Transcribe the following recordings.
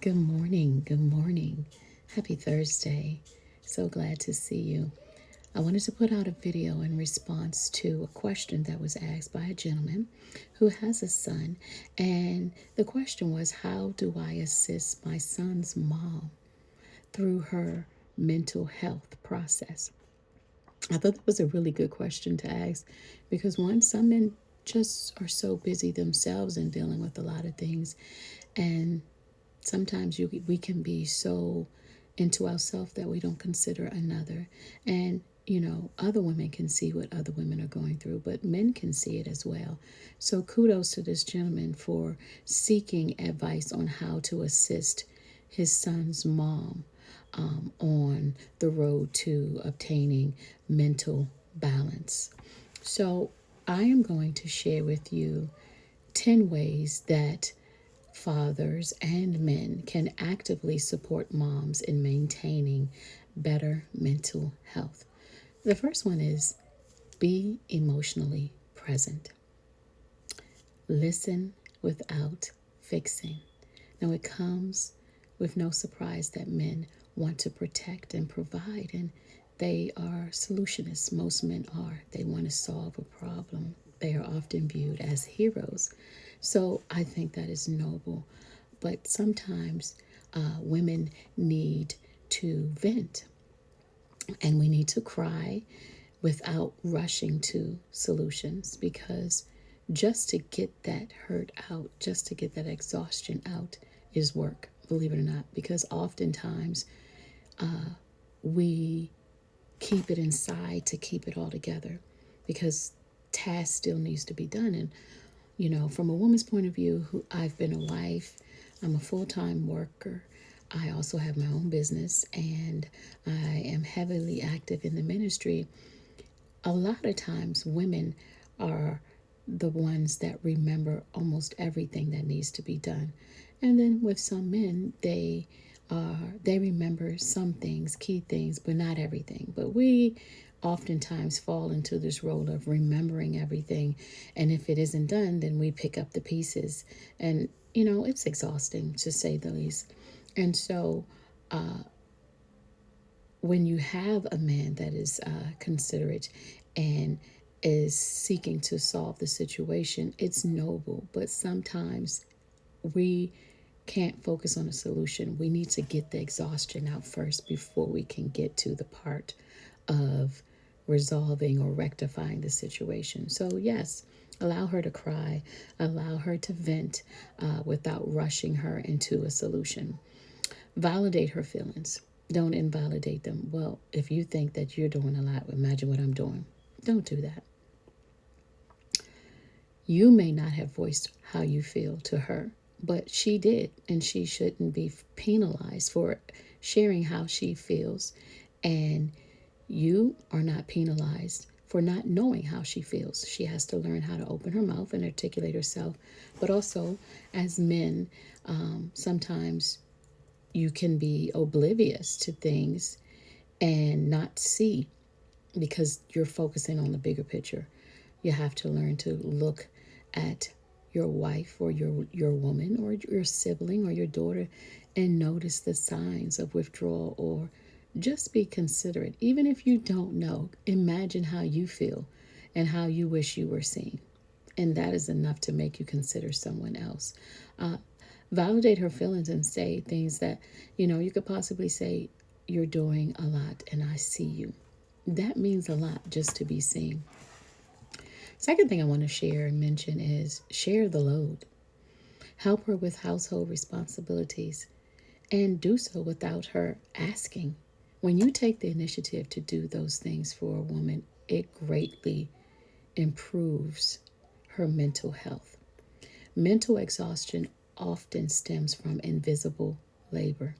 Good morning. Good morning. Happy Thursday. So glad to see you. I wanted to put out a video in response to a question that was asked by a gentleman who has a son. And the question was, how do I assist my son's mom through her mental health process? I thought that was a really good question to ask because one, some men just are so busy themselves and dealing with a lot of things. And sometimes we can be so into ourselves that we don't consider another. And, other women can see what other women are going through, but men can see it as well. So kudos to this gentleman for seeking advice on how to assist his son's mom on the road to obtaining mental balance. So I am going to share with you 10 ways that fathers and men can actively support moms in maintaining better mental health. The first one is be emotionally present. Listen without fixing. Now, it comes with no surprise that men want to protect and provide, and they are solutionists. Most men are. They want to solve a problem. They are often viewed as heroes. So I think that is noble. But sometimes women need to vent and we need to cry without rushing to solutions, because just to get that hurt out, just to get that exhaustion out is work, believe it or not, because oftentimes we keep it inside to keep it all together because task still needs to be done. And from a woman's point of view, who I've been a wife, I'm a full-time worker. I also have my own business and I am heavily active in the ministry. A lot of times women are the ones that remember almost everything that needs to be done. And then with some men, they remember some things, key things, but not everything. But we oftentimes fall into this role of remembering everything. And if it isn't done, then we pick up the pieces. And, it's exhausting to say the least. And so when you have a man that is considerate and is seeking to solve the situation, it's noble. But sometimes we can't focus on a solution. We need to get the exhaustion out first before we can get to the part of resolving or rectifying the situation. So, yes, allow her to cry, allow her to vent without rushing her into a solution. Validate her feelings. Don't invalidate them. Well, if you think that you're doing a lot, imagine what I'm doing. Don't do that. You may not have voiced how you feel to her, but she did, and she shouldn't be penalized for sharing how she feels. And you are not penalized for not knowing how she feels. She has to learn how to open her mouth and articulate herself. But also, as men, sometimes you can be oblivious to things and not see because you're focusing on the bigger picture. You have to learn to look at your wife or your woman or your sibling or your daughter and notice the signs of withdrawal, or just be considerate. Even if you don't know, imagine how you feel and how you wish you were seen. And that is enough to make you consider someone else. Validate her feelings and say things that, you could possibly say, you're doing a lot and I see you. That means a lot, just to be seen. Second thing I want to share and mention is share the load. Help her with household responsibilities and do so without her asking. When you take the initiative to do those things for a woman, it greatly improves her mental health. Mental exhaustion often stems from invisible labor.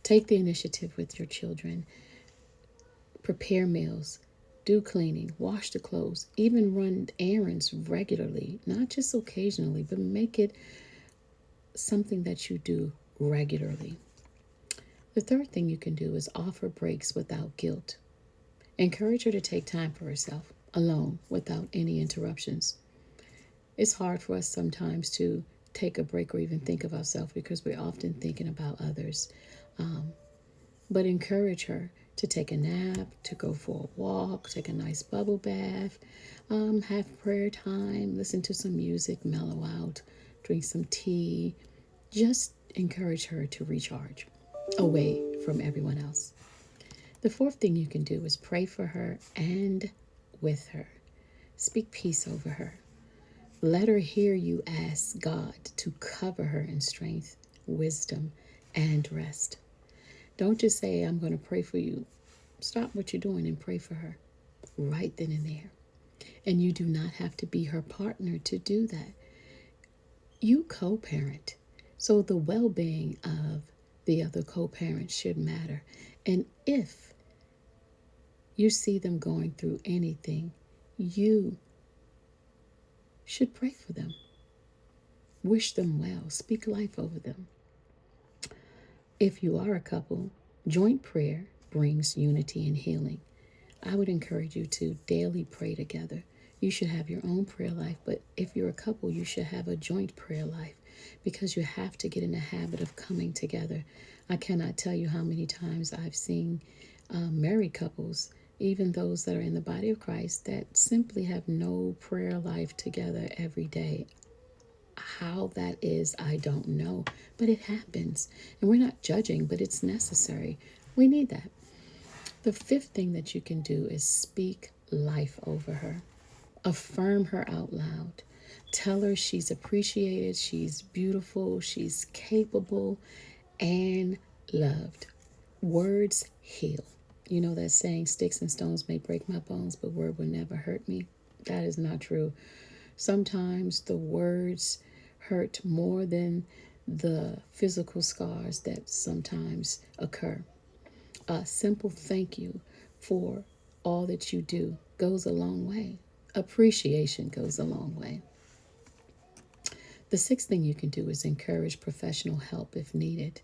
Take the initiative with your children. Prepare meals, do cleaning, wash the clothes, even run errands regularly, not just occasionally, but make it something that you do regularly. The third thing you can do is offer breaks without guilt. Encourage her to take time for herself, alone, without any interruptions. It's hard for us sometimes to take a break or even think of ourselves because we're often thinking about others. But encourage her to take a nap, to go for a walk, take a nice bubble bath, have prayer time, listen to some music, mellow out, drink some tea. Just encourage her to recharge away from everyone else. The fourth thing you can do is pray for her and with her. Speak peace over her. Let her hear you ask God to cover her in strength, wisdom, and rest. Don't just say, I'm going to pray for you. Stop what you're doing and pray for her right then and there. And you do not have to be her partner to do that. You co-parent. So the well-being of the other co-parent should matter. And if you see them going through anything, you should pray for them. Wish them well. Speak life over them. If you are a couple, joint prayer brings unity and healing. I would encourage you to daily pray together. You should have your own prayer life, but if you're a couple, you should have a joint prayer life because you have to get in the habit of coming together. I cannot tell you how many times I've seen married couples, even those that are in the body of Christ, that simply have no prayer life together every day. How that is, I don't know, but it happens. And we're not judging, but it's necessary. We need that. The fifth thing that you can do is speak life over her. Affirm her out loud. Tell her she's appreciated, she's beautiful, she's capable, and loved. Words heal. You know that saying, sticks and stones may break my bones, but word will never hurt me. That is not true. Sometimes the words hurt more than the physical scars that sometimes occur. A simple thank you for all that you do goes a long way. Appreciation goes a long way. The sixth thing you can do is encourage professional help if needed.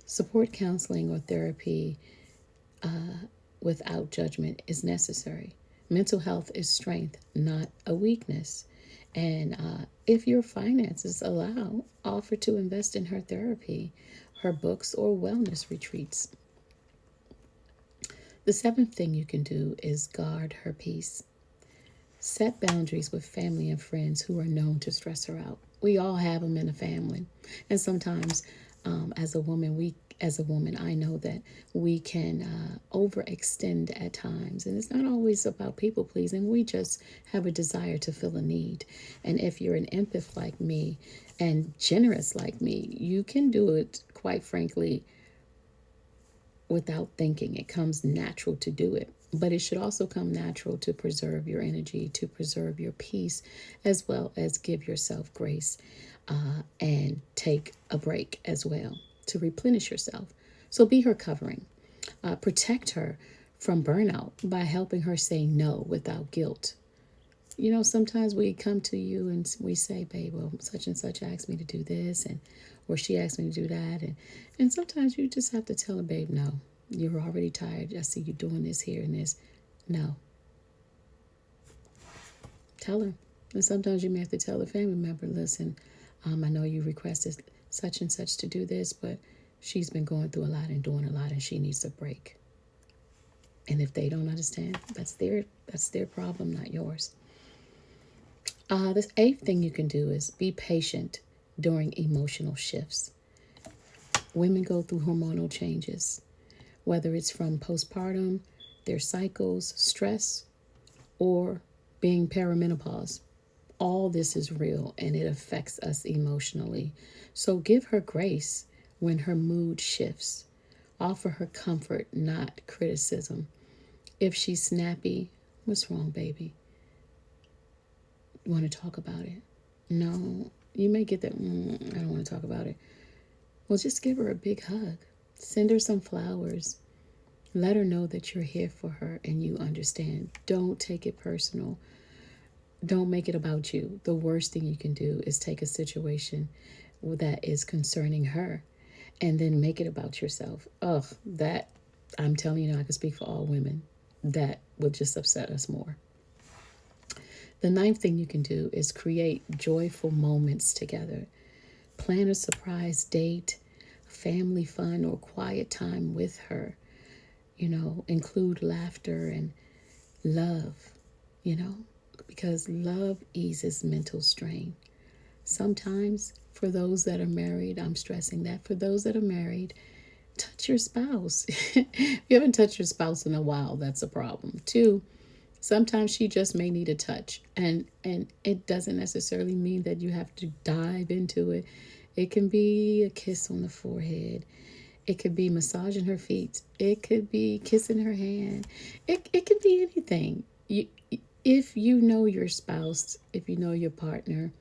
Support counseling or therapy without judgment is necessary. Mental health is strength, not a weakness. And if your finances allow, offer to invest in her therapy, her books, or wellness retreats. The seventh thing you can do is guard her peace. Set boundaries with family and friends who are known to stress her out. We all have them in a family. And sometimes as a woman, I know that we can overextend at times. And it's not always about people pleasing. We just have a desire to fill a need. And if you're an empath like me and generous like me, you can do it, quite frankly, without thinking. It comes natural to do it. But it should also come natural to preserve your energy, to preserve your peace, as well as give yourself grace and take a break as well to replenish yourself. So be her covering. Protect her from burnout by helping her say no without guilt. You know, sometimes we come to you and we say, babe, well, such and such asked me to do this, and or she asked me to do that. And sometimes you just have to tell her, babe, no. You're already tired. I see you doing this here and this. No. Tell her. And sometimes you may have to tell a family member, listen, I know you requested such and such to do this, but she's been going through a lot and doing a lot and she needs a break. And if they don't understand, that's their problem, not yours. The eighth thing you can do is be patient during emotional shifts. Women go through hormonal changes, whether it's from postpartum, their cycles, stress, or being perimenopause. All this is real and it affects us emotionally. So give her grace when her mood shifts. Offer her comfort, not criticism. If she's snappy, what's wrong, baby? You want to talk about it? No, you may get that, I don't want to talk about it. Well, just give her a big hug. Send her some flowers. Let her know that you're here for her and you understand. Don't take it personal. Don't make it about you. The worst thing you can do is take a situation that is concerning her and then make it about yourself. Ugh, that, I'm telling you now, I can speak for all women. That will just upset us more. The ninth thing you can do is create joyful moments together. Plan a surprise date, family fun, or quiet time with her. Include laughter and love, you know, because love eases mental strain. Sometimes, for those that are married, I'm stressing that for those that are married, touch your spouse. If you haven't touched your spouse in a while, that's a problem. Two, sometimes she just may need a touch, and it doesn't necessarily mean that you have to dive into it. It can be a kiss on the forehead. It could be massaging her feet. It could be kissing her hand. It could be anything. If you know your spouse, if you know your partner,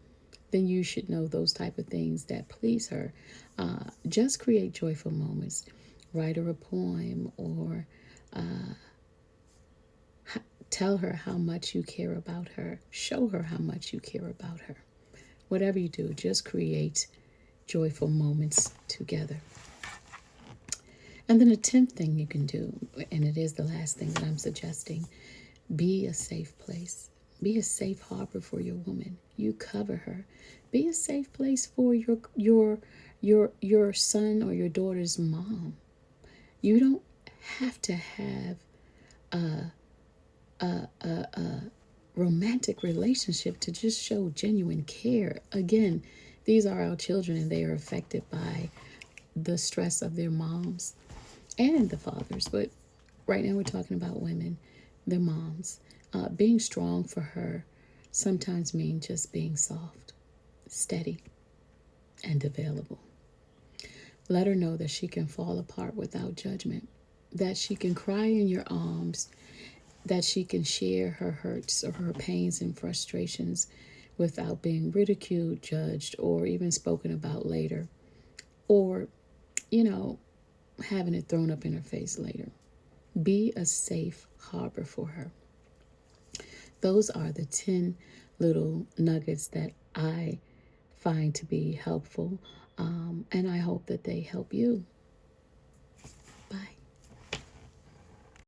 then you should know those type of things that please her. Just create joyful moments. Write her a poem, or tell her how much you care about her. Show her how much you care about her. Whatever you do, just create joyful moments together. And then the 10th thing you can do, and it is the last thing that I'm suggesting, be a safe place. Be a safe harbor for your woman. You cover her. Be a safe place for your son or your daughter's mom. You don't have to have a romantic relationship to just show genuine care. Again, these are our children, and they are affected by the stress of their moms and the fathers. But right now we're talking about women, their moms. Being strong for her sometimes means just being soft, steady, and available. Let her know that she can fall apart without judgment, that she can cry in your arms, that she can share her hurts or her pains and frustrations without being ridiculed, judged, or even spoken about later, or, having it thrown up in her face later. Be a safe harbor for her. Those are the 10 little nuggets that I find to be helpful, and I hope that they help you.